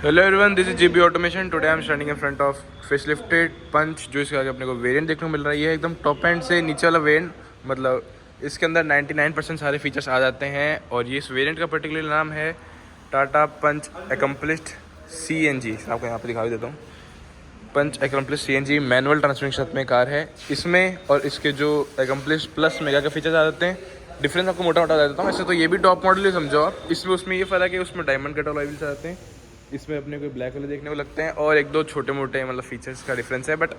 Hello everyone, this is GB automation. Today I am standing in front of facelifted Punch, जो इसके आगे अपने को वेरिएंट देखने को मिल रहा है। ये एकदम टॉप एंड से नीचे वाला वेरिएंट, मतलब इसके अंदर 99% सारे फीचर्स आ जाते हैं। और ये इस वेरिएंट का पर्टिकुलर नाम है टाटा पंच एकम्प्लिश्ड CNG। आपको यहाँ पे दिखा देता हूँ। पंच एकम्प्लिश्ड CNG मैनुअल ट्रांसमिशन के साथ में कार है। इसमें और इसके जो एकम्प्लिश्ड प्लस मेगा के फीचर्स आ जाते हैं। डिफरेंस आपको मोटा मोटा बता देता हूँ। ऐसे तो ये भी टॉप मॉडल ही समझो आप। इसमें उसमें ये फ़र्क है, उसमें डायमंड कट ऑयल आ जाते हैं, इसमें अपने को ब्लैक वाले देखने को लगते हैं। और एक दो छोटे मोटे मतलब फीचर्स का डिफरेंस है, बट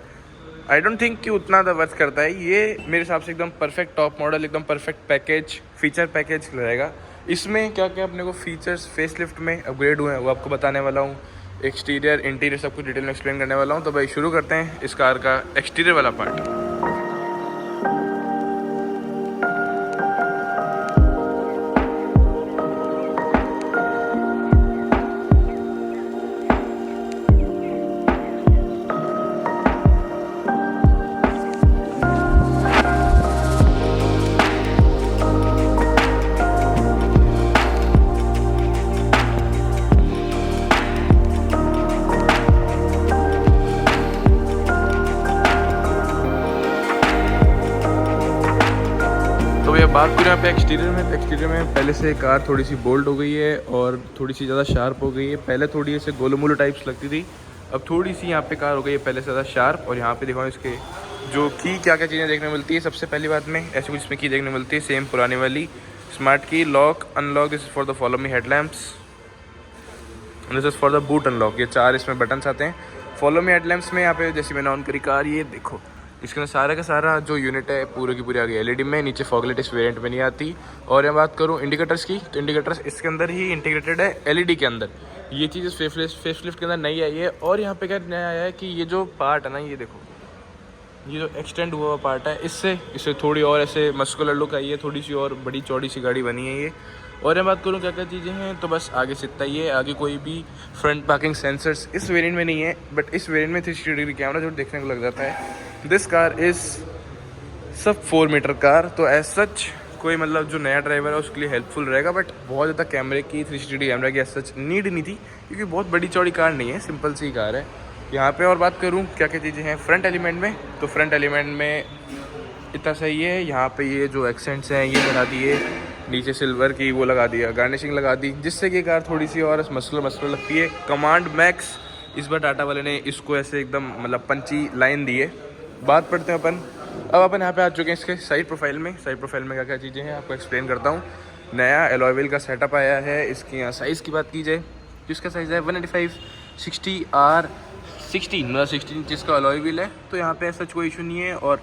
आई डोंट थिंक कि उतना ज़्यादा वर्थ करता है। ये मेरे हिसाब से एकदम परफेक्ट टॉप मॉडल, एकदम परफेक्ट पैकेज, फीचर पैकेज रहेगा। इसमें क्या क्या अपने को फीचर्स फेसलिफ्ट में अपग्रेड हुए हैं वो आपको बताने वाला हूँ। एक्सटीरियर इंटीरियर सब कुछ डिटेल में एक्सप्लेन करने वाला हूँ। तो भाई शुरू करते हैं इस कार का एक्सटीरियर वाला पार्ट। बात करें यहाँ पे एक्सटीरियर में पहले से कार थोड़ी सी बोल्ड हो गई है और थोड़ी सी ज़्यादा शार्प हो गई है। पहले थोड़ी ऐसे गोलो मोलो टाइप्स लगती थी, अब थोड़ी सी यहाँ पे कार हो गई है पहले से ज़्यादा शार्प। और यहाँ पे दिखाऊँ इसके जो की क्या क्या चीज़ें देखने मिलती है। सबसे पहली बात में ऐसी कुछ इसमें की देखने मिलती है, सेम पुरानी वाली स्मार्ट की, lock unlock, this is for the follow me headlamps, this is for the boot unlock. ये 4 इसमें बटन्स आते हैं। फॉलो मी हेडलैम्प्स में यहाँ पे जैसे मैंने ऑन करी कार, ये देखो इसके अंदर सारा का सारा जो यूनिट है पूरे की पूरी आ गई LED में। नीचे फॉगलाइट इस वेरिएंट में नहीं आती। और मैं बात करूँ इंडिकेटर्स की, तो इंडिकेटर्स इसके अंदर ही इंटीग्रेटेड है LED के अंदर। ये चीज़ फेसलिफ्ट के अंदर नहीं आई है। और यहाँ पे क्या नया आया है कि ये जो पार्ट है ना, ये देखो, ये जो एक्सटेंड हुआ हुआ पार्ट है, इससे थोड़ी और ऐसे मस्कुलर लुक आई है, थोड़ी सी और बड़ी चौड़ी सी गाड़ी बनी है ये। और मैं बात करूँ क्या क्या चीज़ें हैं, तो बस आगे से इतना ही है। आगे कोई भी फ्रंट पार्किंग सेंसर्स इस वेरिएंट में नहीं है, बट इस वेरिएंट में 360 डिग्री कैमरा जो देखने को लग जाता है। दिस कार इज़ सब 4 मीटर कार, तो एज सच कोई मतलब जो नया ड्राइवर है उसके लिए हेल्पफुल रहेगा। बट बहुत ज़्यादा कैमरे की 360 डिग्री कैमरा की एज सच नीड नहीं थी, क्योंकि बहुत बड़ी चौड़ी कार नहीं है, सिंपल सी कार है यहाँ पे। और बात करूँ क्या क्या चीज़ें हैं फ्रंट एलिमेंट में, तो फ्रंट एलिमेंट में इतना सही है। यहाँ पे ये जो एक्सेंट्स हैं ये लगा दिए, नीचे सिल्वर की वो लगा दिया, गार्निशिंग लगा दी, जिससे कि कार थोड़ी सी और मस्कुलर लगती है। कमांड मैक्स इस बार टाटा वाले ने इसको ऐसे एकदम मतलब पंची लाइन दी है। बात पढ़ते हैं अपन। अब अपन यहाँ पे आ चुके हैं इसके साइड प्रोफाइल में। साइड प्रोफाइल में क्या क्या चीज़ें हैं आपको एक्सप्लेन करता हूँ। नया एलॉय व्हील का सेटअप आया है। इसकी यहाँ साइज़ की बात की जाए तो इसका साइज़ है 185/60R60, मतलब 16 इंच का एलॉय व्हील है। तो यहाँ पे ऐसा कोई इशू नहीं है। और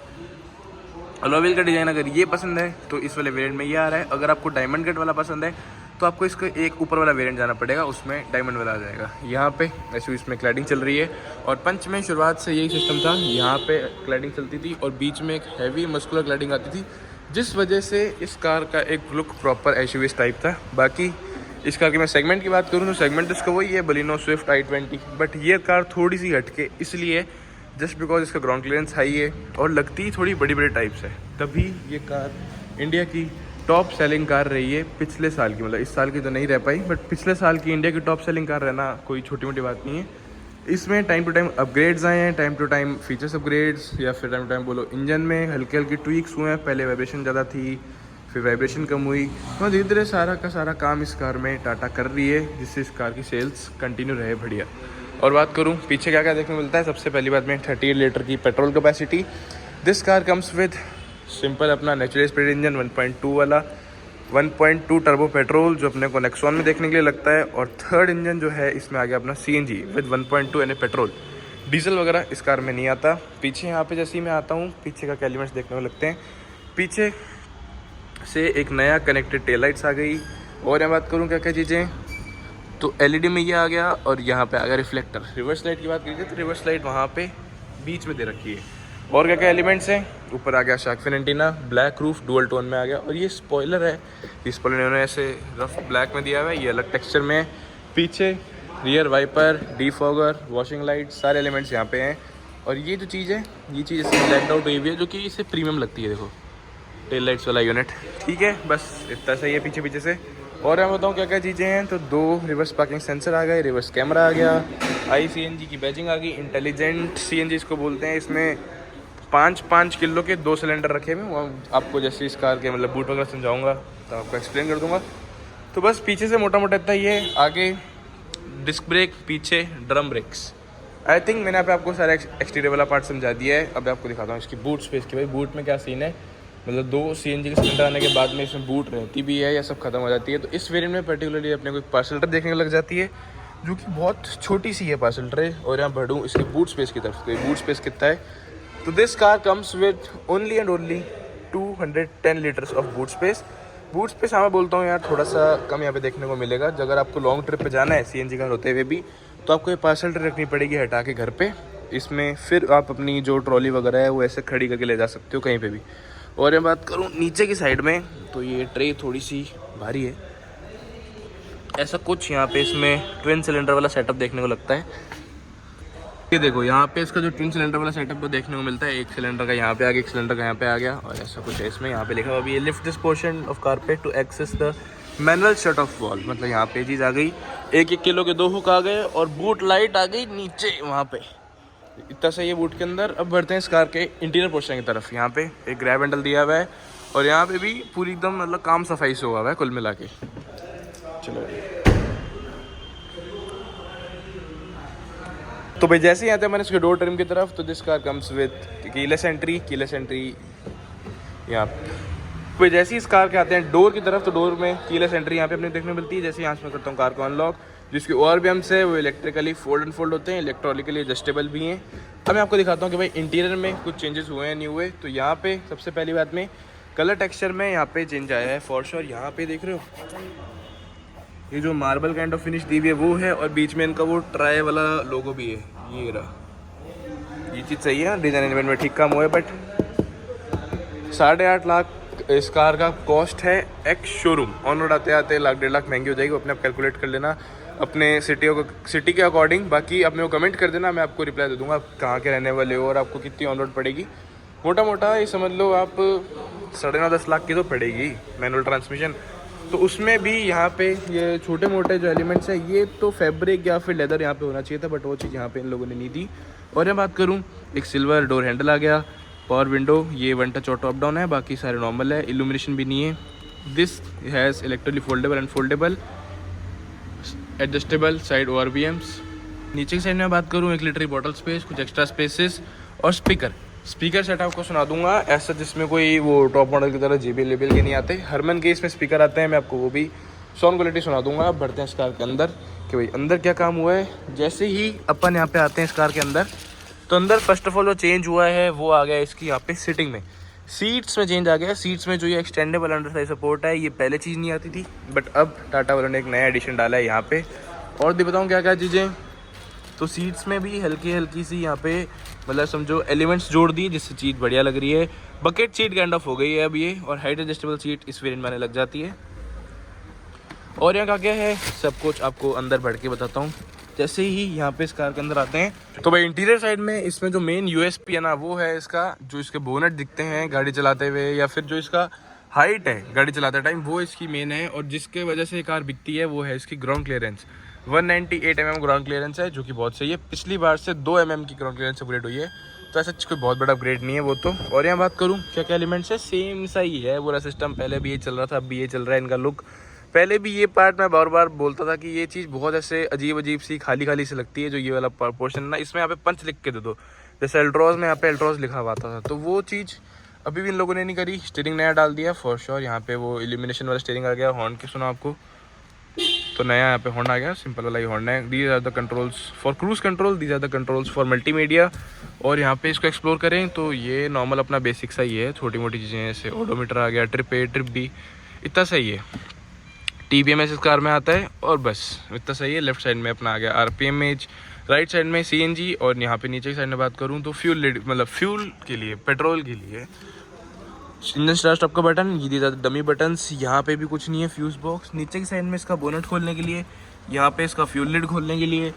एलॉय व्हील का डिज़ाइन अगर ये पसंद है तो इस वाले वेरिएंट में ये आ रहा है। अगर आपको डायमंड कट वाला पसंद है तो आपको इसका एक ऊपर वाला वेरिएंट जाना पड़ेगा, उसमें डायमंड वाला आ जाएगा। यहाँ पे ऐसे इसमें क्लैडिंग चल रही है। और पंच में शुरुआत से यही सिस्टम था, यहाँ पे क्लैडिंग चलती थी और बीच में एक हैवी मस्कुलर क्लैडिंग आती थी, जिस वजह से इस कार का एक लुक प्रॉपर SUV टाइप था। बाकी इस कार की मैं सेगमेंट की बात करूँ तो सेगमेंट इसका वही है, बलिनो स्विफ्ट i20, बट ये कार थोड़ी सी हटके इसलिए जस्ट बिकॉज इसका ग्राउंड क्लियरेंस हाई है और लगती थोड़ी बड़ी बड़ी टाइप्स है, तभी ये कार इंडिया की टॉप सेलिंग कार रही है पिछले साल की। मतलब इस साल की तो नहीं रह पाई, बट पिछले साल की इंडिया की टॉप सेलिंग कार रहना कोई छोटी मोटी बात नहीं है। इसमें टाइम टू टाइम अपग्रेड्स आए हैं, time to time features upgrades, या फिर टाइम टू टाइम बोलो इंजन में हल्के हल्के ट्वीक्स हुए हैं। पहले वाइब्रेशन ज़्यादा थी, फिर वाइब्रेशन कम हुई, तो धीरे धीरे सारा का सारा काम इस कार में टाटा कर रही है, जिससे इस कार की सेल्स कंटिन्यू रहे बढ़िया। और बात करूँ पीछे क्या क्या देखने को मिलता है, सबसे पहली बात में 38 लीटर की petrol capacity. This car comes with simple अपना नेचुरल स्पीड इंजन 1.2 वाला, 1.2 टर्बो पेट्रोल जो अपने को नेक्सॉन में देखने के लिए लगता है। और थर्ड इंजन जो है इसमें आ गया अपना CNG विद 1.2 यानी पेट्रोल। डीजल वगैरह इस कार में नहीं आता। पीछे यहाँ पे जैसे ही मैं आता हूँ, पीछे का एलिमेंट्स देखने को लगते हैं। पीछे से एक नया कनेक्टेड टेल लाइट्स आ गई। और यहाँ बात करूँ क्या क्या चीज़ें, तो LED में ये आ गया और यहाँ पे आ गया रिफ्लेक्टर। रिवर्स लाइट की बात कीजिए तो रिवर्स लाइट वहाँ पे बीच में दे रखी है। और क्या क्या एलिमेंट्स हैं, ऊपर आ गया shark fin antenna, black roof dual tone में आ गया। और ये स्पॉइलर है, इस स्पॉइलर इन्होंने ऐसे रफ ब्लैक में दिया हुआ है, ये अलग टेक्सचर में है। पीछे rear wiper, defogger, washing light, सारे एलिमेंट्स यहाँ पे हैं। और ये जो चीज़ है, ये चीज़ इससे ब्लैक आउट हुई हुई है, जो कि इससे प्रीमियम लगती है। देखो टेल लाइट्स वाला यूनिट, ठीक है, बस इतना सही है पीछे पीछे से। और मैं बताऊँ क्या क्या चीज़ें हैं, तो 2 रिवर्स पार्किंग सेंसर आ गए, रिवर्स कैमरा आ गया, ICNG की बैजिंग आ गई, इंटेलिजेंट CNG इसको बोलते हैं। इसमें 5-5 किलो के 2 सिलेंडर रखे हुए, वो आपको जैसे इस कार के मतलब बूट वगैरह समझाऊंगा तो आपको एक्सप्लेन कर दूंगा। तो बस पीछे से मोटा मोटा इतना ही है, आगे डिस्क ब्रेक, पीछे ड्रम ब्रेक्स। आई थिंक मैंने यहाँ पे आपको सारा एक्सटीरियर वाला पार्ट समझा दिया है। अब आपको दिखाता हूँ इसकी बूट स्पेस की। भाई बूट में क्या सीन है, मतलब 2 CNG के सिलेंडर आने के बाद में इसमें बूट रहती भी है या सब खत्म हो जाती है। तो इस वेरिएंट में पर्टिकुलरली अपने को एक पार्सल ट्रे देखने को लग जाती है, जो कि बहुत छोटी सी है पार्सल ट्रे। और यहाँ बढ़ूँ इसके बूट स्पेस की तरफ, तो ये बूट स्पेस कितना है, तो this car comes with only and only 210 litres of boot space. Boot space हाँ मैं बोलता हूँ यार थोड़ा सा कम यहाँ पे देखने को मिलेगा। अगर आपको लॉन्ग ट्रिप पे जाना है CNG कार होते हुए भी, तो आपको ये पार्सल ट्रे रखनी पड़ेगी हटा के घर पे। इसमें फिर आप अपनी जो ट्रॉली वगैरह है वो ऐसे खड़ी करके ले जा सकते हो कहीं पे भी। और मैं बात करूँ नीचे की साइड में, तो ये ट्रे थोड़ी सी भारी है। ऐसा कुछ यहाँ पे इसमें ट्विन सिलेंडर वाला सेटअप देखने को लगता है। ये देखो यहाँ पे इसका जो ट्विन सिलेंडर वाला सेटअप वो देखने को मिलता है, एक सिलेंडर का यहाँ पे आ गया, एक सिलेंडर का यहाँ पे आ गया, और ऐसा कुछ है इसमें। यहाँ पे लिखा हुआ भी है lift this portion of carpet to access the manual shut off valve, मतलब यहाँ पे चीज़ आ गई। 1-1 किलो के 2 हुक आ गए और बूट लाइट आ गई नीचे वहाँ पे। इतना सही है बूट के अंदर। अब बढ़ते हैं इस कार के इंटीरियर पोर्शन की तरफ। यहाँ पे एक ग्रैब हैंडल दिया हुआ है और यहाँ पे भी पूरी एकदम मतलब काम सफाई से हुआ है कुल मिला के। चलो तो भाई जैसे ही आते हैं मैंने इसके डोर ट्रिम की तरफ, तो this car comes with keyless entry यहाँ पे। जैसे ही इस कार के आते हैं डोर की तरफ, तो डोर में कीलेस एंट्री यहाँ पे अपने देखने को मिलती है। जैसे यहाँ से मैं करता हूँ कार को अनलॉक, जिसके ORBMs है वो इलेक्ट्रिकली फोल्ड एंड फोल्ड होते हैं, इलेक्ट्रॉनिकली एडजस्टेबल भी हैं। अब मैं आपको दिखाता हूँ कि भाई इंटीरियर में कुछ चेंजेस हुए हैं नहीं हुए। तो यहाँ पे सबसे पहली बात में कलर टेक्सचर में यहाँ पे चेंज आया है फॉर श्योर। यहाँ पे देख रहे हो ये जो मार्बल काइंड ऑफ फिनिश दी हुई है वो है, और बीच में इनका वो ट्राई वाला लोगो भी है, ये रहा। ये चीज़ सही है, डिजाइन एलिमेंट में ठीक काम हुआ है। बट 8.5 लाख इस कार का कॉस्ट है एक्स शोरूम। ऑन रोड आते आते 1-1.5 लाख महंगी हो जाएगी, अपने आप कैलकुलेट कर लेना अपने सिटी के अकॉर्डिंग। बाकी अपने को कमेंट कर देना, मैं आपको रिप्लाई दे दूंगा आप कहाँ के रहने वाले हो और आपको कितनी ऑन रोड पड़ेगी। मोटा मोटा ये समझ लो आप 9.5-10 लाख की तो पड़ेगी मैनुअल ट्रांसमिशन। तो उसमें भी यहाँ पे ये छोटे मोटे जो एलिमेंट्स हैं, ये तो फैब्रिक या फिर लेदर यहाँ पे होना चाहिए था, बट वो चीज़ यहाँ पे इन लोगों ने नहीं दी। और मैं बात करूँ, एक सिल्वर डोर हैंडल आ गया, पावर विंडो, ये 1 टच और टॉप डाउन है, बाकी सारे नॉर्मल है, इल्यूमिनेशन भी नहीं है। This has electrically foldable and foldable adjustable side ORBMs। नीचे की साइड में बात करूँ, 1 लीटर की बॉटल स्पेस, कुछ एक्स्ट्रा स्पेसेस और स्पीकर सेटअप को सुना दूंगा ऐसा, जिसमें कोई वो टॉप मॉडल की तरह JBL के नहीं आते। हरमन के इसमें स्पीकर आते हैं, मैं आपको वो भी साउंड क्वालिटी सुना दूंगा। अब बढ़ते हैं इस कार के अंदर कि भाई अंदर क्या काम हुआ है। जैसे ही अपन यहाँ पे आते हैं इस कार के अंदर, तो अंदर फर्स्ट ऑफ ऑल जो चेंज हुआ है वो आ गया इसकी यहाँ पे सीटिंग में। सीट्स में चेंज आ गया। सीट्स में जो ये एक्सटेंडेबल अंडर साइड सपोर्ट है, ये पहले चीज़ नहीं आती थी, बट अब टाटा वालों ने एक नया एडिशन डाला है यहाँ पे। और भी बताऊँ क्या क्या चीज़ें, तो सीट्स में भी हल्की सी यहाँ पे मतलब समझो एलिमेंट्स जोड़ दी, जिससे चीज़ बढ़िया लग रही है। बकेट सीट काइंड ऑफ हो गई है अब ये, और हाइट एडजस्टेबल सीट इस वेरिएंट में आने लग जाती है। और यहाँ का क्या है सब कुछ आपको अंदर बढ़ के बताता हूँ। जैसे ही यहाँ पे इस कार के अंदर आते हैं, तो भाई इंटीरियर साइड में इसमें जो मेन USP है ना, वो है इसका जो इसके बोनट दिखते हैं गाड़ी चलाते हुए, या फिर जो इसका हाइट है गाड़ी चलाते टाइम, वो इसकी मेन है। और जिसके वजह से ये कार बिकती है वो है इसकी ground clearance. 198 mm ground clearance है, जो कि बहुत सही है। पिछली बार से 2 mm की ग्राउंड क्लियरेंस अपग्रेड हुई है, तो ऐसा कोई बहुत बड़ा अपग्रेड नहीं है वो तो। और यहाँ बात करूँ क्या क्या एलिमेंट्स है, सेम सा ही है पूरा सिस्टम। पहले भी ये चल रहा था, अब भी ये चल रहा है। इनका लुक, पहले भी ये पार्ट मैं बार बार बोलता था कि ये चीज़ बहुत ऐसे अजीब सी खाली सी लगती है। जो ये वाला पोर्शन ना, इसमें यहाँ पे पंच लिख के दे दो, जैसे अल्ट्रॉज में यहाँ पे अल्ट्रॉज लिखा हुआ था, तो वो चीज़ अभी भी इन लोगों ने नहीं करी। स्टीयरिंग नया डाल दिया फॉर श्योर। यहाँ पे वो इल्यूमिनेशन वाला स्टीयरिंग आ गया। हॉर्न की सुना आपको, तो नया यहाँ पे हॉर्न आ गया, सिंपल वाला ही हॉर्न है। These are the controls for cruise control, these are the controls for multimedia. और यहाँ पे इसको एक्सप्लोर करें तो ये नॉर्मल अपना बेसिक सा ही है, छोटी मोटी चीज़ें जैसे ओडोमीटर आ गया, ट्रिप A ट्रिप B, इतना सही है। TPMS इस कार में आता है और बस इतना सही है। लेफ्ट साइड में अपना आ गया RPM एज, राइट साइड में CNG। और यहाँ पे नीचे की साइड में बात करूँ तो फ्यूल लिड, मतलब फ्यूल के लिए, पेट्रोल के लिए इंजन स्टार्ट स्टॉप का बटन, ये ज़्यादा डमी बटन्स। यहाँ पे भी कुछ नहीं है। फ्यूज बॉक्स नीचे की साइड में इसका बोनट खोलने के लिए, यहाँ पे इसका फ्यूल लिड खोलने के लिए।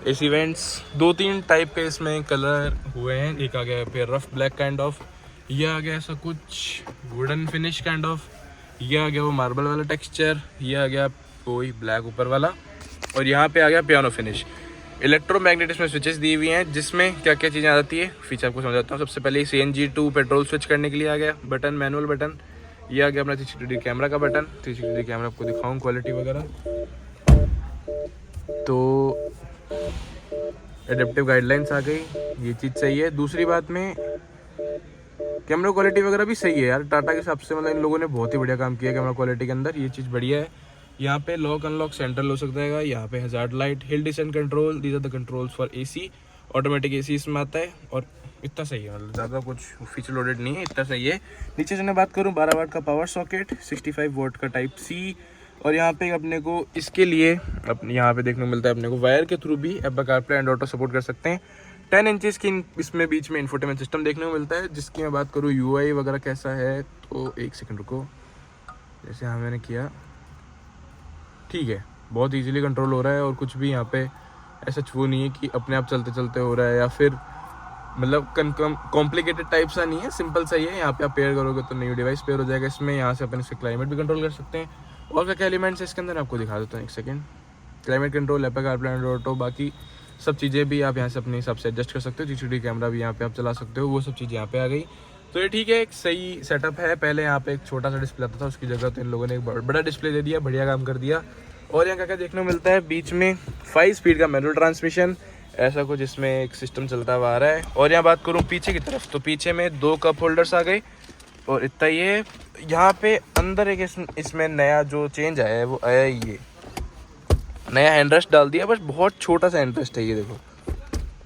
AC वेंट्स 2-3 टाइप के इसमें कलर हुए हैं। एक आ गया फिर रफ ब्लैक काइंड ऑफ, ये आ गया ऐसा कुछ वुडन फिनिश काइंड ऑफ, ये आ गया वो मार्बल वाला टेक्सचर, ये आ गया कोई ब्लैक ऊपर वाला, और यहाँ पे आ गया पियानो फिनिश। इलेक्ट्रोमैग्नेटिक में स्विचेस दी हुई हैं जिसमें क्या क्या चीज़ें आ जाती है, फीचर आपको समझाता हूँ। सबसे पहले CNG टू पेट्रोल स्विच करने के लिए आ गया बटन, मैनुअल बटन। ये आ गया अपना 360 कैमरा का बटन, 360 कैमरा आपको दिखाऊँ क्वालिटी वगैरह। तो एडेप्टिव गाइडलाइंस आ गई, ये चीज़ सही है। दूसरी बात में कैमरा क्वालिटी वगैरह भी सही है यार, टाटा के हिसाब से मतलब इन लोगों ने बहुत ही बढ़िया काम किया कैमरा क्वालिटी के अंदर, ये चीज़ बढ़िया है। यहाँ पे लॉक अनलॉक सेंट्रल हो सकता है, यहाँ पे hazard light, hill descent control, these are the controls for AC, automatic AC इसमें आता है। और इतना सही है, मतलब ज़्यादा कुछ फीचर लोडेड नहीं है, इतना सही है। नीचे से मैं बात करूँ 12 वाट का पावर सॉकेट, 65 वोल्ट का टाइप C, और यहाँ पे अपने को इसके लिए अपने यहाँ पे देखने को मिलता है अपने को वायर के थ्रू भी Apple CarPlay and auto support कर सकते हैं। 10 इंचेस की इसमें बीच में इंफोटेनमेंट सिस्टम देखने को मिलता है, जिसकी मैं बात करूँ UI वगैरह कैसा है, तो एक सेकंड रुको, जैसे हाँ मैंने किया, ठीक है, बहुत इजीली कंट्रोल हो रहा है, और कुछ भी यहाँ पे ऐसा वो नहीं है कि अपने आप चलते चलते हो रहा है या फिर मतलब कॉम्प्लिकेटेड टाइप सा नहीं है, सिंपल सा ही है। यहाँ पे आप पेयर करोगे तो न्यू डिवाइस पेयर हो जाएगा इसमें। यहाँ से अपन इसके क्लाइमेट भी कंट्रोल कर सकते हैं, और क्या क्या एलिमेंट्स है इसके अंदर आपको दिखा देता हूँ, एक second. Climate control, Apple CarPlay and auto, बाकी सब चीज़ें भी आप यहाँ से अपने हिसाब से एडजस्ट कर सकते हो। 360 कैमरा भी यहाँ पे आप चला सकते हो, वो सब चीज़ें यहाँ पे आ गई। तो ये ठीक है, एक सही सेटअप है। पहले यहाँ पे एक छोटा सा डिस्प्ले आता था, उसकी जगह तो इन लोगों ने एक बड़ा डिस्प्ले दे दिया, बढ़िया काम कर दिया। और यहाँ क्या क्या देखने को मिलता है, बीच में 5 स्पीड का मैनुअल ट्रांसमिशन, ऐसा कुछ इसमें एक सिस्टम चलता हुआ आ रहा है। और यहाँ बात करूँ पीछे की तरफ, तो पीछे में 2 कप होल्डर्स आ गए, और इतना ये यहाँ पे अंदर एक इसमें नया जो चेंज आया है वो आया ये नया हैंडरेस्ट डाल दिया, बस बहुत छोटा सा हैंडरेस्ट है, ये देखो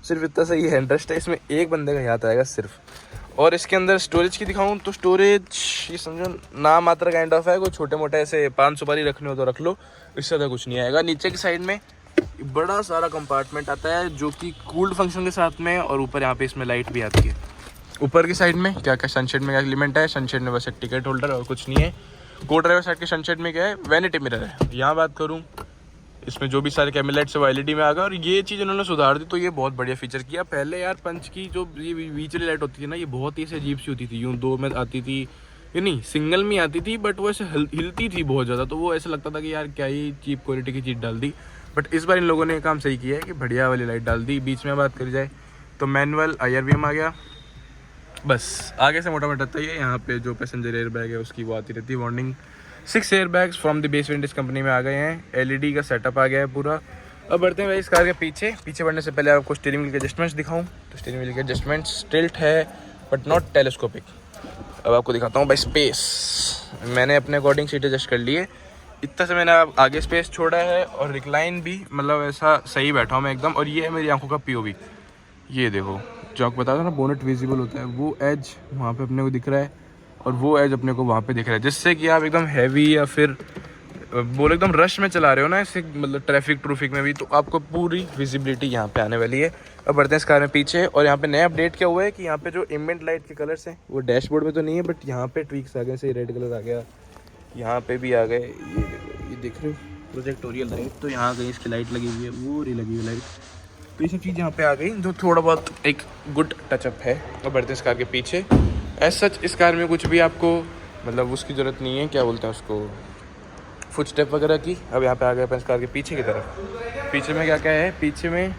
सिर्फ इतना सा ये हैंडरेस्ट है, इसमें एक बंदे का हाथ आएगा सिर्फ। और इसके अंदर स्टोरेज की दिखाऊं तो स्टोरेज ये समझो नाम मात्र काइंड ऑफ है, कोई छोटे मोटे ऐसे 5 सुपारी रखने हो तो रख लो, इससे ज़्यादा कुछ नहीं आएगा। नीचे की साइड में बड़ा सारा कंपार्टमेंट आता है जो कि कूल्ड फंक्शन के साथ में, और ऊपर यहाँ पे इसमें लाइट भी आती है। ऊपर की साइड में क्या क्या सनशेड में क्या एलिमेंट है, सनशेड में बस एक टिकट होल्डर और कुछ नहीं है। को ड्राइवर साइड के सनशेड में क्या है, वैनिटी मिरर है। यहाँ बात करूँ इसमें जो भी सारे कैमरा लाइट्स वो LED में आ गए, और ये चीज़ उन्होंने सुधार दी, तो ये बहुत बढ़िया फीचर किया। पहले यार पंच की जो ये बीच वाली लाइट होती थी ना, ये बहुत ही ऐसे अजीब सी होती थी, यूँ 2 में आती थी, ये नहीं सिंगल में आती थी, बट वो ऐसे हिलती थी बहुत ज़्यादा, तो वो ऐसा लगता था कि यार क्या ही चीप क्वालिटी की चीज़ डाल दी। बट इस बार इन लोगों ने काम सही किया है कि बढ़िया वाली लाइट डाल दी। बीच में बात करी जाए तो मैनुअल IRVM आ गया, बस आगे से मोटा मोटा है। यहाँ पे जो पैसेंजर एयर बैग है उसकी वो आती रहती है warning. 6 air bags from the base variant इस कंपनी में आ गए हैं। LED का सेटअप आ गया है पूरा। अब बढ़ते हैं भाई इस कार के पीछे बढ़ने से पहले आपको स्टीयरिंग व्हील के एडजस्टमेंट्स दिखाऊं, तो स्टीयरिंग व्हील के एडजस्टमेंट्स टिल्ट है बट नॉट टेलीस्कोपिक। अब आपको दिखाता हूँ भाई स्पेस, मैंने अपने अकॉर्डिंग सीट एडजस्ट कर ली है, इतना से मैंने आगे स्पेस छोड़ा है, और रिक्लाइन भी मतलब ऐसा सही बैठा हूँ मैं एकदम। और ये है मेरी आंखों का POV, ये देखो जो आपको बता था ना बोनेट विजिबल होता है, वो एज वहाँ पे अपने को दिख रहा है, और वो एज अपने को वहाँ पे दिख रहा है, जिससे कि आप एकदम हैवी या फिर बोलो एकदम रश में चला रहे हो ना, ऐसे मतलब ट्रैफिक में भी, तो आपको पूरी विजिबिलिटी यहाँ पे आने वाली है। अब बढ़ते हैं इस कार में पीछे, और यहाँ पे नया अपडेट क्या हुआ है कि यहाँ पे जो एम्बिएंट लाइट के कलर्स हैं वो डैशबोर्ड में तो नहीं है, बट यहाँ पे ट्वीक्स आ गए, जैसे रेड कलर आ गया, यहाँ पे भी आ गए, ये देख रहे हो प्रोजेक्टोरियल लाइट, तो यहाँ गई इसकी लाइट लगी हुई है, वो रही लगी हुई लाइट, तो ये सब चीज़ यहाँ पे आ गई जो थोड़ा बहुत एक गुड टचअप है। और बढ़ते हैं इस कार के पीछे, एज सच इस कार में कुछ भी आपको मतलब उसकी ज़रूरत नहीं है, क्या बोलते हैं उसको, फुट स्टेप वगैरह की। अब यहाँ पे आ गए अपन इस कार के पीछे की तरफ, पीछे में क्या क्या है, पीछे में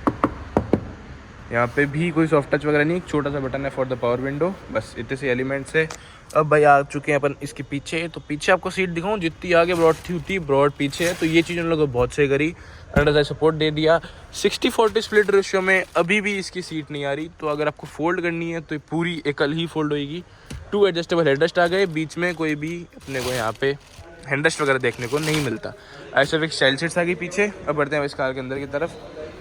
यहाँ पे भी कोई सॉफ्ट टच वगैरह नहीं, एक छोटा सा बटन है फॉर द पावर विंडो, बस इतने से एलिमेंट्स है। अब भाई आ चुके हैं अपन इसके पीछे, तो पीछे आपको सीट दिखाऊं, जितनी आगे ब्रॉड थी उतनी ब्रॉड पीछे है, तो ये चीज़ उन लोगों को बहुत सही करी, अंडर सपोर्ट दे दिया। 60-40 स्प्लिट रेशियो में अभी भी इसकी सीट नहीं आ रही, तो अगर आपको फोल्ड करनी है तो पूरी एकल ही फोल्ड होगी। 2 एडजस्टेबल हेडरेस्ट आ गए, बीच में कोई भी अपने को यहाँ पे हैंडरेस्ट वगैरह देखने को नहीं मिलता। ऐसे फिक्स चाइल्ड सीट्स आ गई पीछे। अब बढ़ते हैं इस कार के अंदर की तरफ।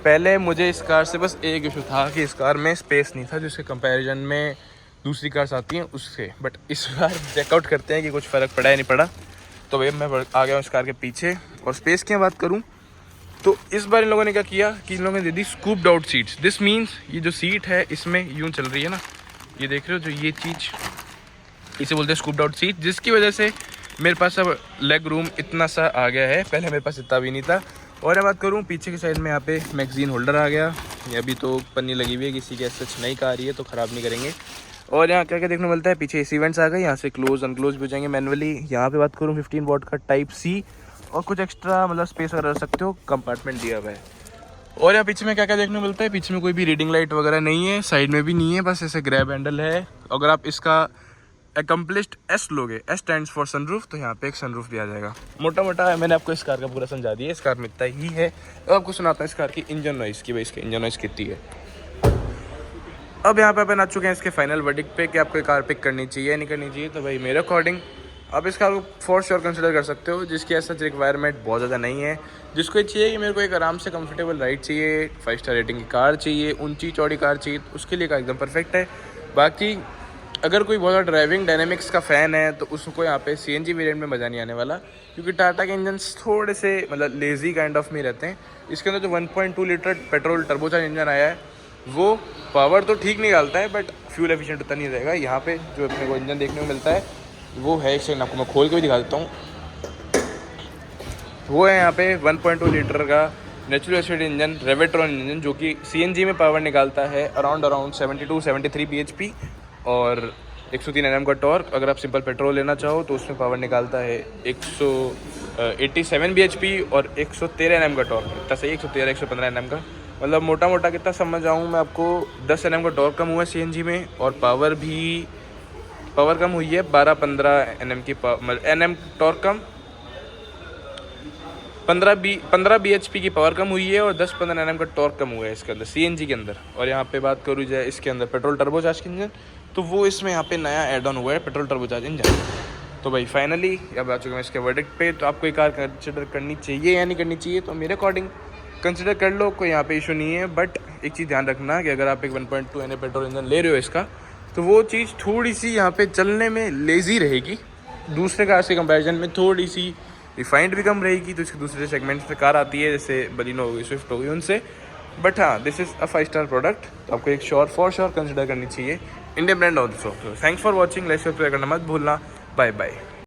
पहले मुझे इस कार से बस एक इशू था कि इस कार में स्पेस नहीं था, जिसके कंपैरिजन में दूसरी कार्स आती हैं उससे, बट इस बार चेकआउट करते हैं कि कुछ फ़र्क पड़ा है नहीं पड़ा। तो भाई मैं आ गया हूँ इस कार के पीछे, और स्पेस की बात करूँ तो इस बार इन लोगों ने क्या किया कि इन लोगों ने दे दी scooped out seats. This means ये जो सीट है इसमें यूँ चल रही है ना, ये देख रहे हो जो ये चीज़, इसे बोलते हैं स्कूप्ड आउट सीट, जिसकी वजह से मेरे पास अब लेग रूम इतना सा आ गया है, पहले मेरे पास इतना भी नहीं था। और मैं बात करूँ पीछे की साइड में, यहाँ पे मैगजीन होल्डर आ गया, ये अभी तो पन्नी लगी हुई है, किसी की सच नहीं आ रही है तो ख़राब नहीं करेंगे। और यहाँ क्या क्या देखने को मिलता है, पीछे एसी वेंट्स आ गए, यहाँ से क्लोज अनक्लोज भी हो जाएंगे मैनुअली। यहाँ पे बात करूँ 15 वॉट का टाइप सी, और कुछ एक्स्ट्रा मतलब स्पेस वगैरह रख सकते हो, कंपार्टमेंट दिया हुआ है। और यहाँ पीछे में क्या क्या देखने को मिलता है, पीछे में कोई भी रीडिंग लाइट वगैरह नहीं है, साइड में भी नहीं है, बस ऐसे ग्रैब हैंडल है। अगर आप इसका एकम्प्लिश्ड एस लोगे, एस स्टैंड्स फॉर सनरूफ, तो यहाँ पे एक सनरूफ भी आ जाएगा। मोटा मोटा मैंने आपको इस कार का पूरा समझा दिया, इस कार में इतना ही है। अब आपको सुनाता हूँ इस कार की इंजन नॉइस की, भाई इसकी इंजन नॉइस कितनी है। अब यहाँ पे अपन आ चुके हैं इसके फाइनल वर्डिक्ट पे कि आपको कार पिक करनी चाहिए या नहीं करनी चाहिए। तो भाई मेरे अकॉर्डिंग आप इस कार को फॉर श्योर कंसिडर कर सकते हो, जिसकी ऐसा रिक्वायरमेंट बहुत ज़्यादा नहीं है। जिसको ये चाहिए कि मेरे को एक आराम से कंफर्टेबल राइड चाहिए, 5 स्टार रेटिंग की कार चाहिए, ऊंची चौड़ी कार चाहिए, तो उसके लिए कार एकदम परफेक्ट है। बाकी अगर कोई बहुत ज़्यादा ड्राइविंग डायनेमिक्स का फ़ैन है तो उसको यहाँ पे CNG वेरिएंट में मज़ा नहीं आने वाला, क्योंकि टाटा के इंजन्स थोड़े से मतलब लेज़ी काइंड ऑफ में रहते हैं। इसके अंदर जो 1.2 लीटर पेट्रोल टर्बोचार्ज इंजन आया है वो पावर तो ठीक निकालता है, बट फ्यूल एफिशिएंट उतना नहीं रहेगा। यहाँ पे जो अपने को इंजन देखने को मिलता है वो है, एक सेकंड आपको मैं खोल के भी दिखा देता हूँ, वो है यहाँ पे 1.2 लीटर का natural acid engine, Revotron engine, जो कि CNG में पावर निकालता है अराउंड 72-73 bhp और 103 Nm का टॉर्क। अगर आप सिंपल पेट्रोल लेना चाहो तो उसमें पावर निकालता है 187 bhp और 113 Nm का टॉर्क। इतना सही, 113-115 Nm का, मतलब मोटा मोटा कितना समझ आऊँ मैं आपको, 10 Nm का टॉर्क कम हुआ है CNG में, और पावर कम हुई है 12-15 Nm की, Nm टॉर्क कम, 15 bhp की पावर कम हुई है, और 10-15 Nm का टॉर्क कम हुआ है इसके अंदर CNG के अंदर। और यहाँ पे बात करूँ जाए इसके अंदर पेट्रोल टर्बोचार्ज के इंजन, तो वो इसमें यहाँ पे नया एड ऑन हुआ है पेट्रोल टर्बोचार्ज इंजन। तो भाई फाइनली अब आ चुके हैं इसके वर्डिक्ट पे। तो आपको ये कार कंसिडर करनी चाहिए या नहीं करनी चाहिए, तो मेरे अकॉर्डिंग कंसिडर कर लो, कोई यहाँ पे इशू नहीं है। बट एक चीज़ ध्यान रखना कि अगर आप एक 1.2 NA पेट्रोल इंजन ले रहे हो इसका, तो वो चीज़ थोड़ी सी यहाँ पे चलने में लेज़ी रहेगी, दूसरे कार के कंपैरिजन में थोड़ी सी रिफाइंड भी कम रहेगी। तो इसके दूसरे सेगमेंट्स पे कार आती है, जैसे बलिनो हो गई, स्विफ्ट हो गई, उनसे। बट हाँ, this is a 5 star product, तो आपको एक फॉर श्योर कंसिडर करनी चाहिए। Indian brand also. Thanks for watching, like subscribe करना मत भूलना। Bye bye.